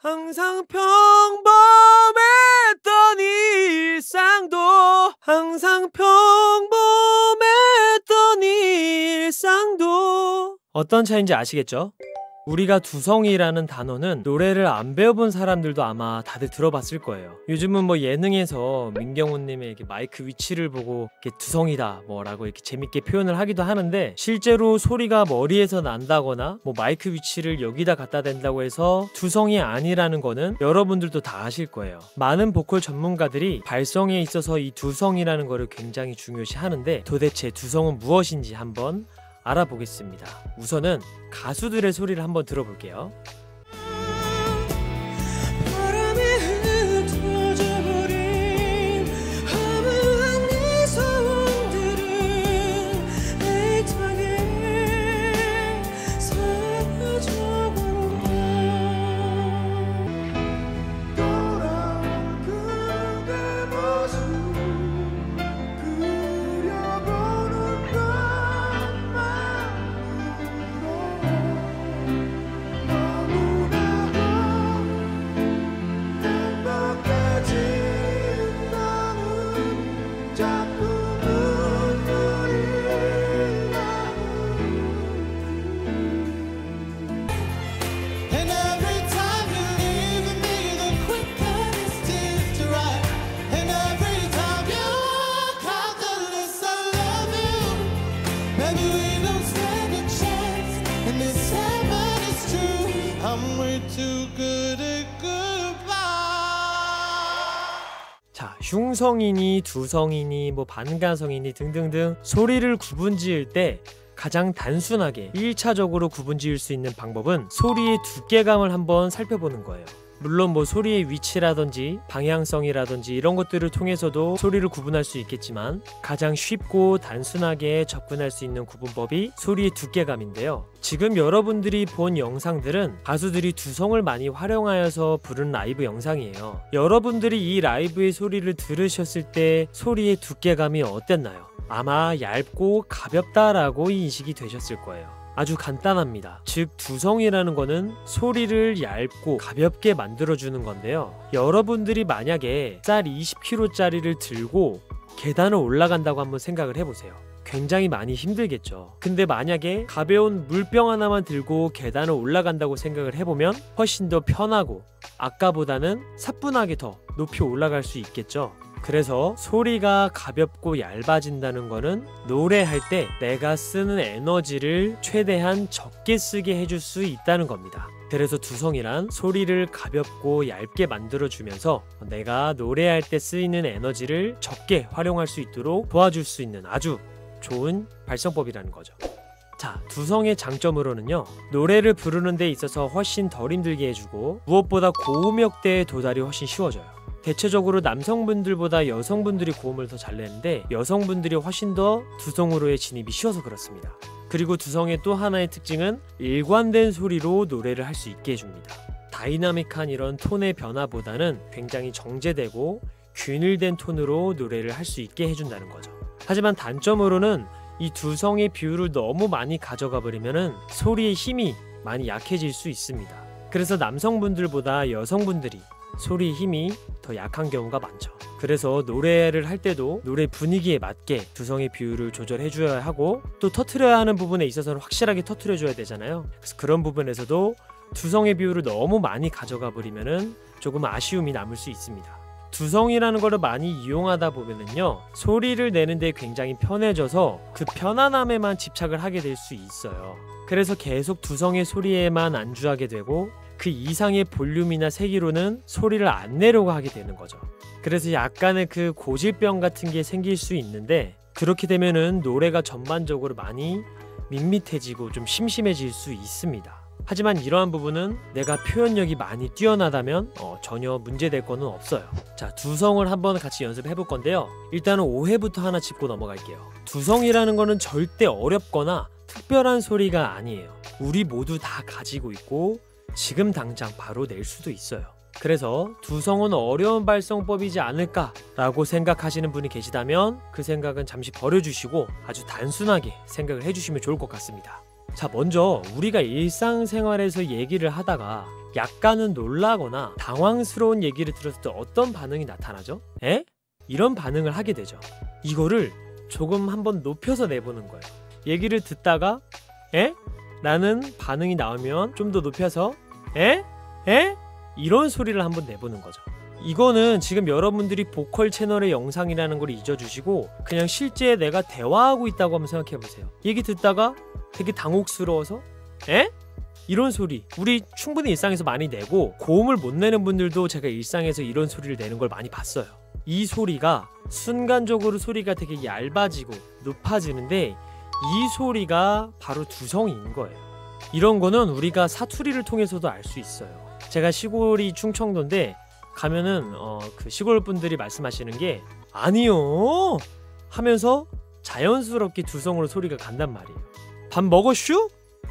항상 평범했던 일상도 항상 평범했던 일상도 어떤 차이인지 아시겠죠? 우리가 두성이라는 단어는 노래를 안 배워본 사람들도 아마 다들 들어봤을 거예요. 요즘은 뭐 예능에서 민경훈님의 이렇게 마이크 위치를 보고 이렇게 두성이다 뭐라고 이렇게 재밌게 표현을 하기도 하는데, 실제로 소리가 머리에서 난다거나 뭐 마이크 위치를 여기다 갖다 댄다고 해서 두성이 아니라는 거는 여러분들도 다 아실 거예요. 많은 보컬 전문가들이 발성에 있어서 이 두성이라는 거를 굉장히 중요시 하는데, 도대체 두성은 무엇인지 한번 알아보겠습니다. 우선은 가수들의 소리를 한번 들어볼게요. 자, 흉성이니 두성이니 뭐 반가성이니 등등등 소리를 구분지을 때 가장 단순하게 1차적으로 구분지을 수 있는 방법은 소리의 두께감을 한번 살펴보는 거예요. 물론 뭐 소리의 위치라든지 방향성이라든지 이런 것들을 통해서도 소리를 구분할 수 있겠지만, 가장 쉽고 단순하게 접근할 수 있는 구분법이 소리의 두께감인데요. 지금 여러분들이 본 영상들은 가수들이 두성을 많이 활용하여서 부른 라이브 영상이에요. 여러분들이 이 라이브의 소리를 들으셨을 때 소리의 두께감이 어땠나요? 아마 얇고 가볍다라고 인식이 되셨을 거예요. 아주 간단합니다. 즉 두성이라는 거는 소리를 얇고 가볍게 만들어주는 건데요. 여러분들이 만약에 쌀 20kg짜리를 들고 계단을 올라간다고 한번 생각을 해보세요. 굉장히 많이 힘들겠죠. 근데 만약에 가벼운 물병 하나만 들고 계단을 올라간다고 생각을 해보면 훨씬 더 편하고 아까보다는 사뿐하게 더 높이 올라갈 수 있겠죠. 그래서 소리가 가볍고 얇아진다는 거는 노래할 때 내가 쓰는 에너지를 최대한 적게 쓰게 해줄 수 있다는 겁니다. 그래서 두성이란 소리를 가볍고 얇게 만들어주면서 내가 노래할 때 쓰이는 에너지를 적게 활용할 수 있도록 도와줄 수 있는 아주 좋은 발성법이라는 거죠. 자, 두성의 장점으로는요, 노래를 부르는 데 있어서 훨씬 덜 힘들게 해주고 무엇보다 고음역대의 도달이 훨씬 쉬워져요. 대체적으로 남성분들보다 여성분들이 고음을 더 잘 내는데 여성분들이 훨씬 더 두성으로의 진입이 쉬워서 그렇습니다. 그리고 두성의 또 하나의 특징은 일관된 소리로 노래를 할 수 있게 해줍니다. 다이나믹한 이런 톤의 변화보다는 굉장히 정제되고 균일된 톤으로 노래를 할 수 있게 해준다는 거죠. 하지만 단점으로는 이 두성의 비율을 너무 많이 가져가 버리면은 소리의 힘이 많이 약해질 수 있습니다. 그래서 남성분들보다 여성분들이 소리의 힘이 더 약한 경우가 많죠. 그래서 노래를 할 때도 노래 분위기에 맞게 두성의 비율을 조절해줘야 하고, 또 터트려야 하는 부분에 있어서는 확실하게 터트려줘야 되잖아요. 그래서 그런 부분에서도 두성의 비율을 너무 많이 가져가 버리면은 조금 아쉬움이 남을 수 있습니다. 두성이라는 거를 많이 이용하다 보면은요, 소리를 내는데 굉장히 편해져서 그 편안함에만 집착을 하게 될 수 있어요. 그래서 계속 두성의 소리에만 안주하게 되고 그 이상의 볼륨이나 세기로는 소리를 안 내려고 하게 되는 거죠. 그래서 약간의 그 고질병 같은 게 생길 수 있는데, 그렇게 되면은 노래가 전반적으로 많이 밋밋해지고 좀 심심해질 수 있습니다. 하지만 이러한 부분은 내가 표현력이 많이 뛰어나다면 전혀 문제될 거는 없어요. 자, 두성을 한번 같이 연습해 볼 건데요. 일단은 5회부터 하나 짚고 넘어갈게요. 두성이라는 거는 절대 어렵거나 특별한 소리가 아니에요. 우리 모두 다 가지고 있고 지금 당장 바로 낼 수도 있어요. 그래서 두성은 어려운 발성법이지 않을까 라고 생각하시는 분이 계시다면 그 생각은 잠시 버려주시고 아주 단순하게 생각을 해주시면 좋을 것 같습니다. 자, 먼저 우리가 일상생활에서 얘기를 하다가 약간은 놀라거나 당황스러운 얘기를 들었을 때 어떤 반응이 나타나죠? 에? 이런 반응을 하게 되죠. 이거를 조금 한번 높여서 내보는 거예요. 얘기를 듣다가 에? 라는 반응이 나오면 좀 더 높여서 에? 에? 이런 소리를 한번 내보는 거죠. 이거는 지금 여러분들이 보컬 채널의 영상이라는 걸 잊어주시고 그냥 실제 내가 대화하고 있다고 한번 생각해보세요. 얘기 듣다가 되게 당혹스러워서 에? 이런 소리 우리 충분히 일상에서 많이 내고 고음을 못 내는 분들도 제가 일상에서 이런 소리를 내는 걸 많이 봤어요. 이 소리가 순간적으로 소리가 되게 얇아지고 높아지는데 이 소리가 바로 두성이인 거예요. 이런 거는 우리가 사투리를 통해서도 알 수 있어요. 제가 시골이 충청도인데 가면은 그 시골 분들이 말씀하시는 게 아니요 하면서 자연스럽게 두성으로 소리가 간단 말이에요. 밥 먹었슈?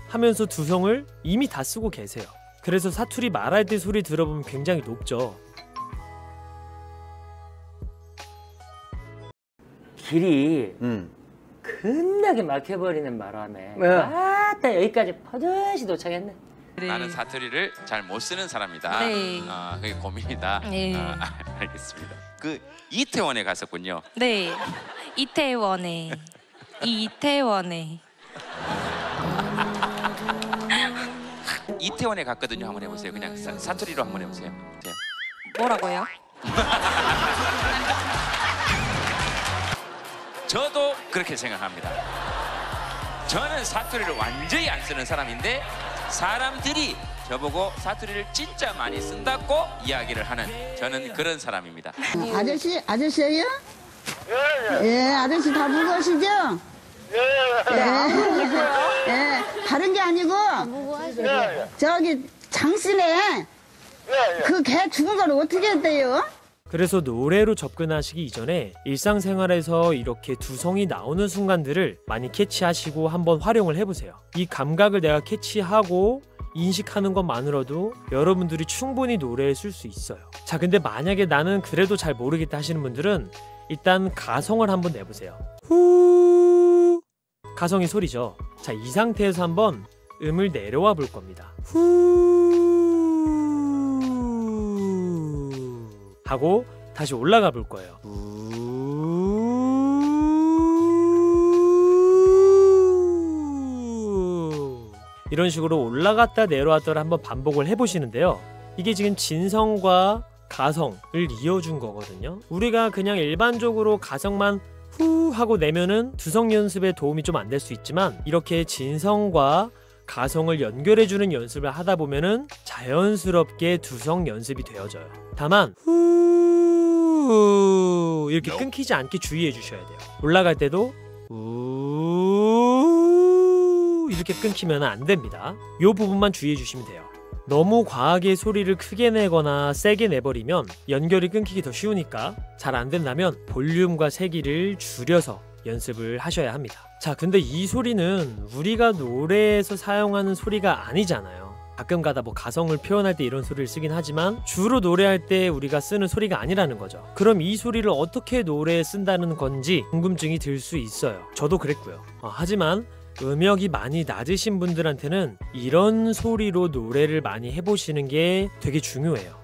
하면서 두성을 이미 다 쓰고 계세요. 그래서 사투리 말할 때 소리 들어보면 굉장히 높죠. 길이 겁나게 막혀버리는 바람에 아따 여기까지 퍼듯이 도착했네. 네. 나는 사투리를 잘 못 쓰는 사람이다. 네. 그게 고민이다. 네. 알겠습니다. 그 이태원에 갔었군요. 네, 이태원에 이태원에 이태원에 갔거든요. 한번 해보세요. 그냥 사투리로 한번 해보세요. 뭐라고요? 저도 그렇게 생각합니다. 저는 사투리를 완전히 안 쓰는 사람인데 사람들이 저보고 사투리를 진짜 많이 쓴다고 이야기를 하는 저는 그런 사람입니다. 아저씨예요? 예, 아저씨 다 무거우시죠? 예, 다른 게 아니고 저기 장씨네 그 개 죽은 걸 어떻게 했대요? 그래서 노래로 접근하시기 이전에 일상생활에서 이렇게 두성이 나오는 순간들을 많이 캐치하시고 한번 활용을 해보세요. 이 감각을 내가 캐치하고 인식하는 것만으로도 여러분들이 충분히 노래에 쓸 수 있어요. 자, 근데 만약에 나는 그래도 잘 모르겠다 하시는 분들은 일단 가성을 한번 내보세요. 후 가성의 소리죠. 자, 이 상태에서 한번 음을 내려와 볼 겁니다. 후 하고 다시 올라가 볼 거예요. 이런 식으로 올라갔다 내려왔다를 한번 반복을 해보시는데요. 이게 지금 진성과 가성을 이어준 거거든요. 우리가 그냥 일반적으로 가성만 후 하고 내면은 두성 연습에 도움이 좀 안 될 수 있지만 이렇게 진성과 가성을 연결해주는 연습을 하다 보면은 자연스럽게 두성 연습이 되어져요. 다만 후 이렇게 끊기지 않게 주의해 주셔야 돼요. 올라갈 때도 우 이렇게 끊기면 안 됩니다. 이 부분만 주의해 주시면 돼요. 너무 과하게 소리를 크게 내거나 세게 내버리면 연결이 끊기기 더 쉬우니까 잘 안 된다면 볼륨과 세기를 줄여서 연습을 하셔야 합니다. 자, 근데 이 소리는 우리가 노래에서 사용하는 소리가 아니잖아요. 가끔가다 뭐 가성을 표현할 때 이런 소리를 쓰긴 하지만 주로 노래할 때 우리가 쓰는 소리가 아니라는 거죠. 그럼 이 소리를 어떻게 노래에 쓴다는 건지 궁금증이 들 수 있어요. 저도 그랬고요. 하지만 음역이 많이 낮으신 분들한테는 이런 소리로 노래를 많이 해보시는 게 되게 중요해요.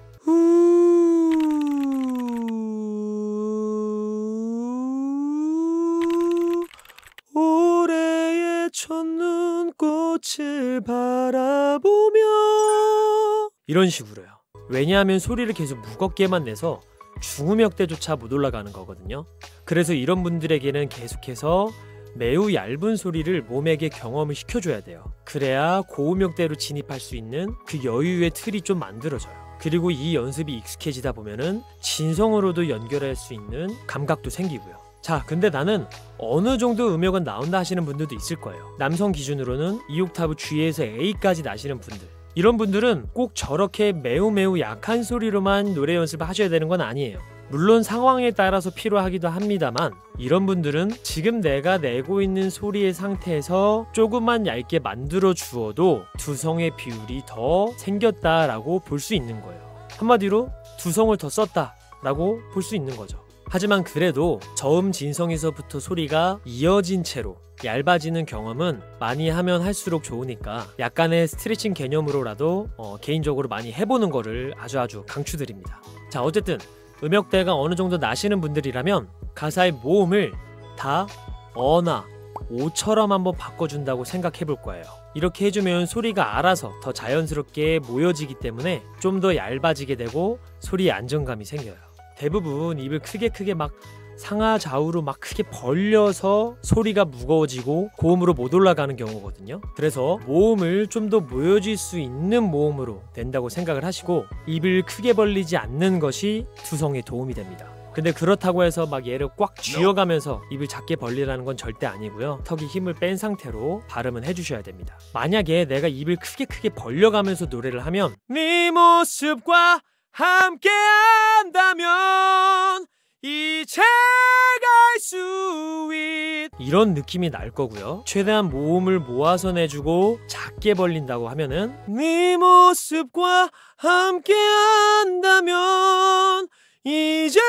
올해의 첫눈 꽃을 바라보며 이런 식으로요. 왜냐하면 소리를 계속 무겁게만 내서 중음역대조차 못 올라가는 거거든요. 그래서 이런 분들에게는 계속해서 매우 얇은 소리를 몸에게 경험을 시켜줘야 돼요. 그래야 고음역대로 진입할 수 있는 그 여유의 틀이 좀 만들어져요. 그리고 이 연습이 익숙해지다 보면은 진성으로도 연결할 수 있는 감각도 생기고요. 자, 근데 나는 어느 정도 음역은 나온다 하시는 분들도 있을 거예요. 남성 기준으로는 2옥타브 G에서 A까지 나시는 분들, 이런 분들은 꼭 저렇게 매우 약한 소리로만 노래 연습을 하셔야 되는 건 아니에요. 물론 상황에 따라서 필요하기도 합니다만 이런 분들은 지금 내가 내고 있는 소리의 상태에서 조금만 얇게 만들어 주어도 두성의 비율이 더 생겼다라고 볼 수 있는 거예요. 한마디로 두성을 더 썼다라고 볼 수 있는 거죠. 하지만 그래도 저음 진성에서부터 소리가 이어진 채로 얇아지는 경험은 많이 하면 할수록 좋으니까 약간의 스트레칭 개념으로라도 개인적으로 많이 해보는 거를 아주 강추드립니다. 자, 어쨌든 음역대가 어느 정도 나시는 분들이라면 가사의 모음을 다 어나 오처럼 한번 바꿔준다고 생각해 볼 거예요. 이렇게 해주면 소리가 알아서 더 자연스럽게 모여지기 때문에 좀 더 얇아지게 되고 소리에 안정감이 생겨요. 대부분 입을 크게 막 상하 좌우로 막 크게 벌려서 소리가 무거워지고 고음으로 못 올라가는 경우거든요. 그래서 모음을 좀 더 모여질 수 있는 모음으로 낸다고 생각을 하시고 입을 크게 벌리지 않는 것이 두성에 도움이 됩니다. 근데 그렇다고 해서 막 얘를 꽉 쥐어가면서 입을 작게 벌리라는 건 절대 아니고요. 턱에 힘을 뺀 상태로 발음은 해주셔야 됩니다. 만약에 내가 입을 크게 벌려가면서 노래를 하면 네 모습과 함께 한다면 이제 갈 수 있 이런 느낌이 날 거고요. 최대한 모음을 모아서 내주고 작게 벌린다고 하면은 네 모습과 함께 한다면 이젠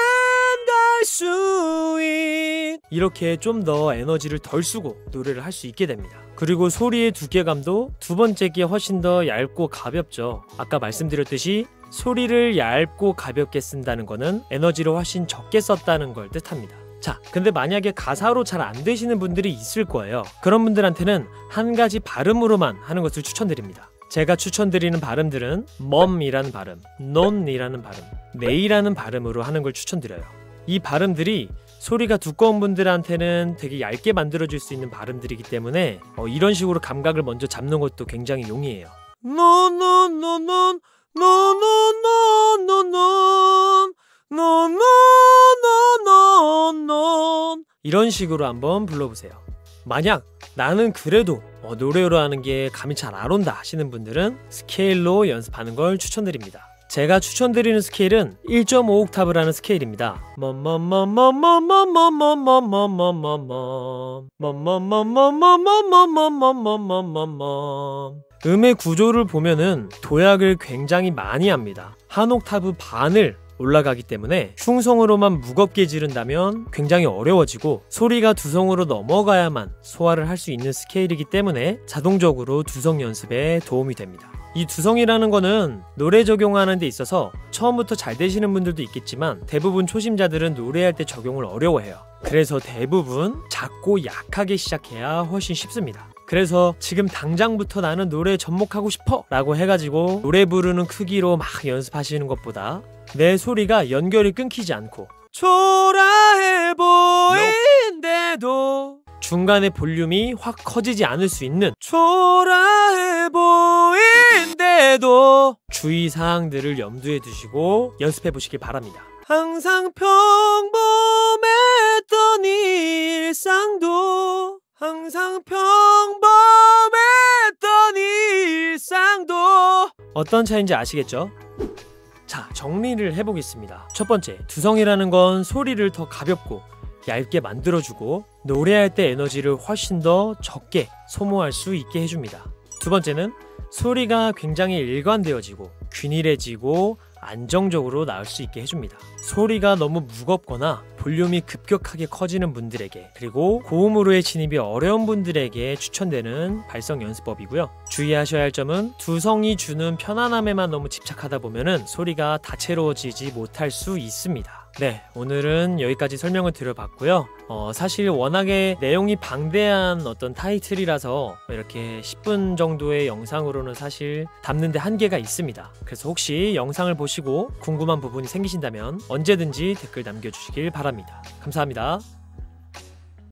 갈 수 있 이렇게 좀 더 에너지를 덜 쓰고 노래를 할 수 있게 됩니다. 그리고 소리의 두께감도 두 번째 게 훨씬 더 얇고 가볍죠. 아까 말씀드렸듯이 소리를 얇고 가볍게 쓴다는 거는 에너지를 훨씬 적게 썼다는 걸 뜻합니다. 자, 근데 만약에 가사로 잘 안 되시는 분들이 있을 거예요. 그런 분들한테는 한 가지 발음으로만 하는 것을 추천드립니다. 제가 추천드리는 발음들은 멈이라는 발음, 논이라는 발음, 네이라는 발음으로 하는 걸 추천드려요. 이 발음들이 소리가 두꺼운 분들한테는 되게 얇게 만들어줄 수 있는 발음들이기 때문에 이런 식으로 감각을 먼저 잡는 것도 굉장히 용이해요. 논논논논 논논논논논논논논논논 이런 식으로 한번 불러보세요. 만약 나는 그래도 노래로 하는 게 감이 잘 안 온다 하시는 분들은 스케일로 연습하는 걸 추천드립니다. 제가 추천드리는 스케일은 1.5옥타브라는 스케일입니다. 음의 구조를 보면은 도약을 굉장히 많이 합니다. 한 옥타브 반을 올라가기 때문에 흉성으로만 무겁게 지른다면 굉장히 어려워지고 소리가 두성으로 넘어가야만 소화를 할 수 있는 스케일이기 때문에 자동적으로 두성 연습에 도움이 됩니다. 이 두성이라는 거는 노래 적용하는 데 있어서 처음부터 잘 되시는 분들도 있겠지만 대부분 초심자들은 노래할 때 적용을 어려워해요. 그래서 대부분 작고 약하게 시작해야 훨씬 쉽습니다. 그래서 지금 당장부터 나는 노래에 접목하고 싶어 라고 해가지고 노래 부르는 크기로 막 연습하시는 것보다 내 소리가 연결이 끊기지 않고 초라해 보인데도 중간에 볼륨이 확 커지지 않을 수 있는 초라해 보인데도 주의사항들을 염두에 두시고 연습해 보시길 바랍니다. 항상 평범했던 일상도 항상 평범했던 일상도 어떤 차이인지 아시겠죠? 자, 정리를 해보겠습니다. 첫 번째, 두성이라는 건 소리를 더 가볍고 얇게 만들어주고 노래할 때 에너지를 훨씬 더 적게 소모할 수 있게 해줍니다. 두 번째는 소리가 굉장히 일관되어지고 균일해지고 안정적으로 나올 수 있게 해줍니다. 소리가 너무 무겁거나 볼륨이 급격하게 커지는 분들에게 그리고 고음으로의 진입이 어려운 분들에게 추천되는 발성 연습법이고요. 주의하셔야 할 점은 두성이 주는 편안함에만 너무 집착하다 보면은 소리가 다채로워지지 못할 수 있습니다. 네, 오늘은 여기까지 설명을 드려봤고요. 사실 워낙에 내용이 방대한 어떤 타이틀이라서 이렇게 10분 정도의 영상으로는 사실 담는데 한계가 있습니다. 그래서 혹시 영상을 보시고 궁금한 부분이 생기신다면 언제든지 댓글 남겨주시길 바랍니다. 감사합니다.